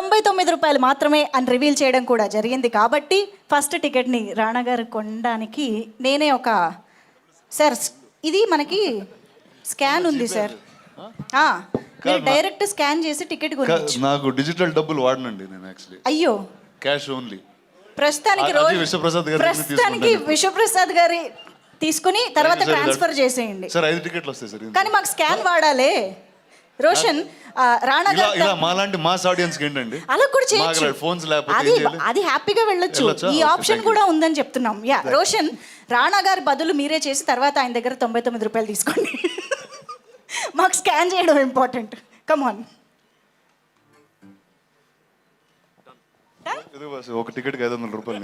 99 మాత్రమే అని రివీల్ చేయడం కూడా జరిగింది. కాబట్టి ఫస్ట్ టికెట్ని రాణా గారు కొనడానికి నేనే ఒక సార్ ఇది మనకి స్కాన్ ఉంది సార్, మీరు డైరెక్ట్ స్కాన్ చేసి టికెట్ కొనొచ్చు. నాకు డిజిటల్ డబ్బులు వాడనండి నేను యాక్చువల్లీ. అయ్యో, క్యాష్ ఓన్లీ. ప్రస్తుతానికి విశ్వప్రసాద్ గారి తీసుకుని తర్వాత ట్రాన్స్ఫర్ చేసేయండి సార్. 5 టికెట్లు వస్తాయి సార్, కానీ మాకు స్కాన్ వాడాలి. రోషన్, రాణా గారు ఇలా మాలాంటి మాస్ ఆడియన్స్ కి ఏంటండి అలా కూడా చేయొచ్చు, ఫోన్స్ లేకపోతే అది హ్యాపీగా వెళ్ళొచ్చు. ఈ ఆప్షన్ కూడా ఉందని చెప్తున్నాం. యా రోషన్, రాణా గారి బదులు మీరే చేసి తర్వాత ఆయన దగ్గర 99 రూపాయలు తీసుకోండి. మాకు స్కాన్ చేయడం ఇంపార్టెంట్. Come on. ఒక టికెట్ కి 500 రూపాయలు.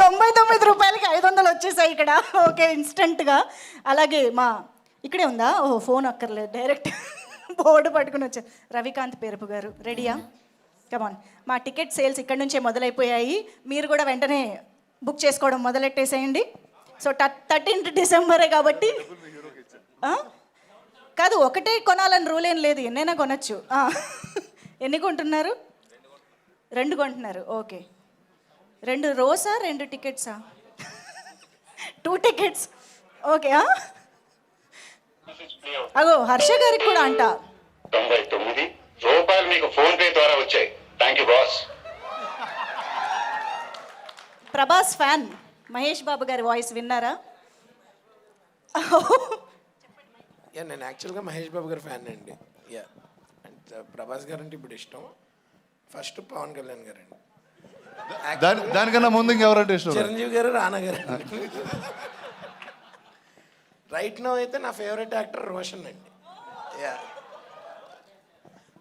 99 రూపాయలకి 500 వచ్చేసాయి ఇక్కడ. ఓకే, ఇన్స్టెంట్ గా. అలాగే మా ఇక్కడే ఉందా? ఓహో, ఫోన్ అక్కర్లేదు, డైరెక్ట్ బోర్డు పట్టుకుని వచ్చారు. రవికాంత్ పేరపు గారు రెడీయా? కమాన్. మా టికెట్ సేల్స్ ఇక్కడ నుంచే మొదలైపోయాయి. మీరు కూడా వెంటనే బుక్ చేసుకోవడం మొదలెట్టేసేయండి. సో 13th డిసెంబరే కాబట్టి కాదు, ఒకటే కొనాలని రూల్ ఏం లేదు, ఎన్నైనా కొనొచ్చు. ఎన్ని కొంటున్నారు? 2 కొంటున్నారు. ఓకే, 2 రోసా 2 టికెట్సా? 2 టికెట్స్. ఓకే. అగో హర్ష గారికి కూడా అంట 99 రూపాయలు మీకు ఫోన్ పే ద్వారా వచ్చాయి. Thank you boss. Prabhas fan Mahesh Babu గారి వాయిస్ విన్నారా? నేను యాక్చువల్గా మహేష్ బాబు గారి ఫ్యాన్ అండి. యా, అండ్ ప్రభాస్ గారు అంటే ఇప్పుడు ఇష్టం. ఫస్ట్ పవన్ కళ్యాణ్ గారు అండి. దానికన్నా ముందు ఇంకెవరంటే ఇష్టం? చిరంజీవి గారు, రానా గారు. రైట్ నో అయితే నా ఫేవరెట్ యాక్టర్ రోషన్ అండి. యా,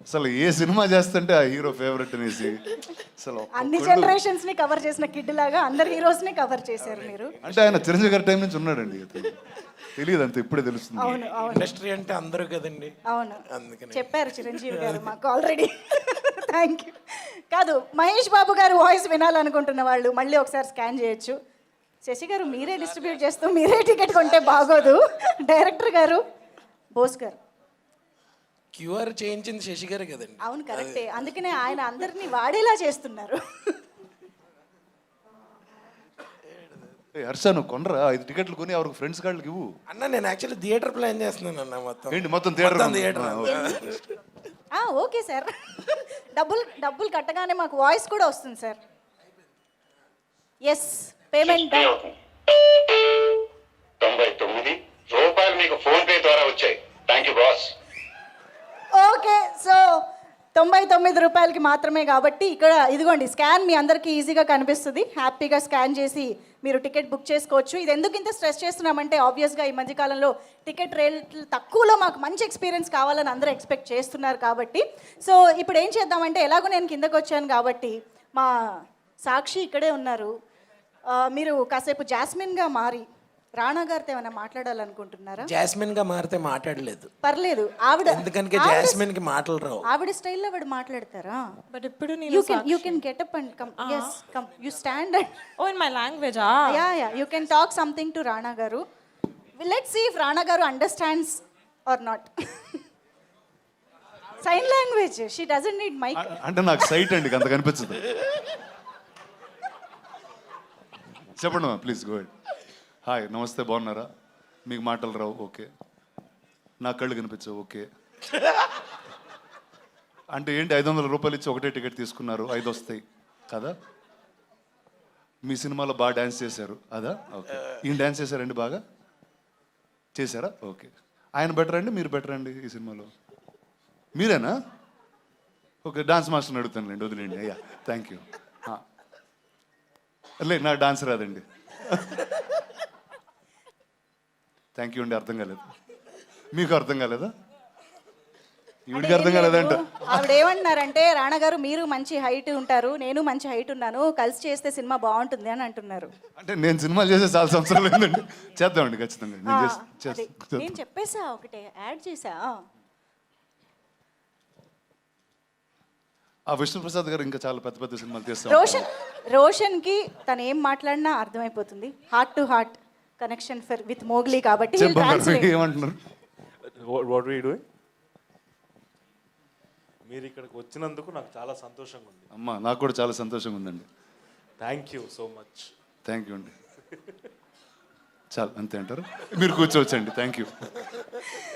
అసలు ఏ సినిమా చేస్తుంటే ఆ హీరో ఫేవరెట్ అనేసి అసలు అన్ని జనరేషన్స్ ని కవర్ చేసిన కిడ్ లాగా అందరు హీరోస్ ని కవర్ చేశారు మీరు. అంటే ఆయన చిరంజీవి గారి టైం నుంచి ఉన్నాడండి, తెలియదు అంత ఇప్పుడే తెలుస్తుంది. అవును అవును, ఇండస్ట్రీ అంటే అందరూ కదండి. అవును, అందుకని చెప్పారు చిరంజీవి గారు మాకు ఆల్రెడీ. Thank you. కాదు, మహేష్ బాబు గారు వాయిస్ వినాలనుకుంటున్న వాళ్ళు మళ్ళీ ఒకసారి స్కాన్ చేయొచ్చు. శశి గారు మీరే డిస్ట్రిబ్యూట్ చేస్తూ మీరే టికెట్ కొంటే బాగోదు. డైరెక్టర్ గారు, బోస్ గారు క్యూఆర్ చేయించింది శశి గారు కదండి. అవును, కరెక్టే. అందుకనే ఆయన అందరినీ వాడేలా చేస్తున్నారు. హర్ష, నువ్వు కొనరా 5 టికెట్లు కొని ఎవరికి ఫ్రెండ్స్ కార్డులకి ఇవ్వు. అన్న నేను యాక్చువల్లీ థియేటర్ ప్లాన్ చేస్తున్నాను అన్న. మొత్తం థియేటర్. ఓకే సార్, డబ్బులు కట్టగానే మాకు వాయిస్ కూడా వస్తుంది సార్. ఎస్, పేమెంట్ 99 రూపాయలు మీకు ఫోన్ పే ద్వారా వచ్చాయి. Thank you boss. Okay, so 99 రూపాయలకి మాత్రమే కాబట్టి ఇక్కడ ఇదిగోండి స్కాన్ మీ అందరికీ ఈజీగా కనిపిస్తుంది. హ్యాపీగా స్కాన్ చేసి మీరు టికెట్ బుక్ చేసుకోవచ్చు. ఇది ఎందుకు ఇంత స్ట్రెస్ చేస్తున్నామంటే ఆబ్వియస్గా ఈ మధ్యకాలంలో టికెట్ రేట్లు తక్కువలో మాకు మంచి ఎక్స్పీరియన్స్ కావాలని అందరూ ఎక్స్పెక్ట్ చేస్తున్నారు కాబట్టి. సో ఇప్పుడు ఏం చేద్దామంటే, ఎలాగో నేను కిందకు వచ్చాను కాబట్టి మా సాక్షి ఇక్కడే ఉన్నారు. మీరు కాసేపు జాస్మిన్గా మారి రాణా గారితో ఏమైనా మాట్లాడాలనుకుంటున్నారా? జాస్మిన్ గా మారితే మాట్లాడలేదు, పర్లేదు. ఆవిడ ఎందుకంటే జాస్మిన్ కి మాటలు రావు. ఆవిడ స్టైల్లో ఆవిడ మాట్లాడతారా? బట్ ఇప్పుడు you can get up and come. Yes, come. You stand and in my language. Yeah, you can talk something to Rana garu. Let's see if Rana garu understands or not. Sign language. She doesn't need mic. అంటే నాకు site అండి, అంత కనిపించదు. చెప్పండి please, go head. Hi, నమస్తే, బాగున్నారా? మీకు మాటలు రావు, ఓకే. నా కళ్ళు కనిపించవు, ఓకే. అంటే ఏంటి 500 రూపాయలు ఇచ్చి ఒకటే టికెట్ తీసుకున్నారు, 5 వస్తాయి కదా? మీ సినిమాలో బాగా డ్యాన్స్ చేశారు అదా? ఓకే. ఈయన డ్యాన్స్ చేశారండి, బాగా చేశారా? ఓకే. ఆయన బెటర్ అండి, మీరు బెటర్ అండి ఈ సినిమాలో? మీరేనా? ఓకే, డాన్స్ మాస్టర్ని అడుగుతానులేండి, వదిలేండి. అయ్యా, థ్యాంక్ యూ. లేదు, నాకు డాన్స్ రాదండి. థ్యాంక్ యూ అండి. అర్థం కాలేదు మీకు? అర్థం కాలేదా? ఈవిడికి అర్థం కాలేదంట. ఆవిడ ఏమంటున్నారంటే, రాణా గారు మీరు మంచి హైట్ ఉంటారు, నేను మంచి హైట్ ఉన్నాను, కలిసి చేస్తే సినిమా బాగుంటుంది అని అంటున్నారు. అంటే నేను సినిమాలు చేసే చాలా సంవత్సరాలు ఏంటండి. చేద్దామండి ఖచ్చితంగా. నేను చెప్పేసా, ఒకటే యాడ్ చేసా. ఆ విష్ణుప్రసాద్ గారు ఇంకా చాలా పెద్ద పెద్ద సినిమాలు తీస్తారు. రోషన్కి తను ఏం మాట్లాడినా అర్థమైపోతుంది. Heart to heart connection with Mowgli కాబట్టి. ఏమంటున్నారు? మీరు ఇక్కడికి వచ్చినందుకు నాకు చాలా సంతోషంగా ఉంది. అమ్మ నాకు కూడా చాలా సంతోషంగా ఉందండి. Thank you so much. Thank you అండి. చాలు అంతే అంటారు, మీరు కూర్చోవచ్చండి. Thank you.